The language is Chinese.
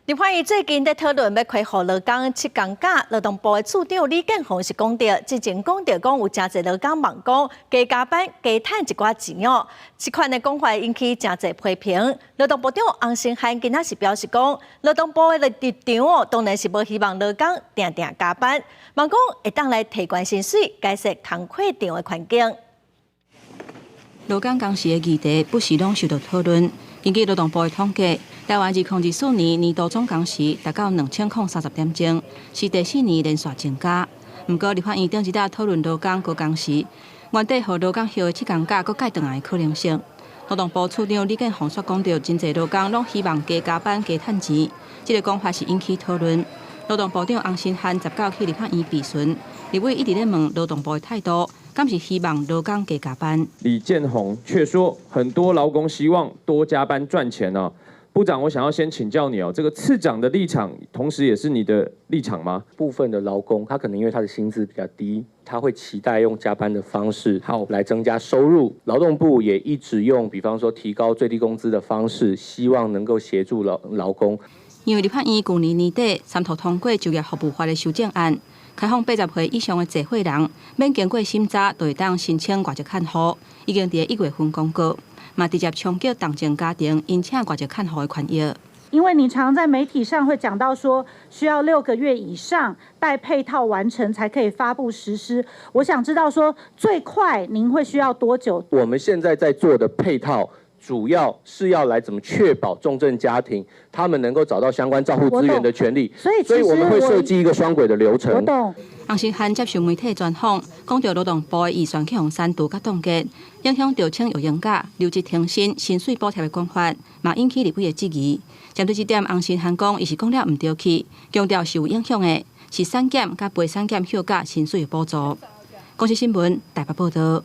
立法院最近在讨论要开放劳工7天假，劳动部的处长李建宏是讲到，之前讲到有真侪劳工忙讲加班加赚一寡钱哦，这款的讲法引起真侪批评。劳动部长洪胜汉今仔是表示讲，劳动部的立场哦，当然是无希望劳工定定加班，忙讲会当来提高薪水，改善工课场的环境。劳工工时的议题不时拢受到讨论。根据劳动部的统计，台湾2024年年度总工时达到2030点钟，是第4年连续增加。不过，立法院顶一日讨论劳工高工时，原底和劳工休的7天假搁改回来的可能性。劳动部处长李建宏说讲到，真侪劳工拢希望加班加赚钱，这个讲法是引起讨论。劳动部长洪胜汉19去立法院质询，立委一直在问劳动部的态度。敢是希望劳工加班？李建宏却说，很多劳工希望多加班赚钱哦。部长，我想要先请教你哦，这个次长的立场，同时也是你的立场吗？部分的劳工，他可能因为他的薪资比较低，他会期待用加班的方式来增加收入。劳动部也一直用，比方说提高最低工资的方式，希望能够协助劳工。因为立法院去年年底参透通过就业服务法的修正案。开放80岁以上的集会人，免经过审查，就会当申请外籍看护，已经在1月份公告，嘛直接冲击同情家庭申请外籍看护的权益。因为你常在媒体上会讲到说，需要6个月以上待配套完成才可以发布实施。我想知道说，最快您会需要多久？我们现在在做的配套。主要是要来怎么确保重症家庭他们能够找到相关照护资源的权利，所以我们会设计一个双轨的流程。我懂。洪胜汉接受媒体专访，讲到劳动部的预算去删除甲冻结，影响到请育婴假、留职停薪、薪水补贴的讲法，嘛引起立委的质疑。针对这点，洪胜汉讲，伊是讲了唔对去，强调受影响的是产检甲陪产检休假薪水的补助。公视新闻台北报道。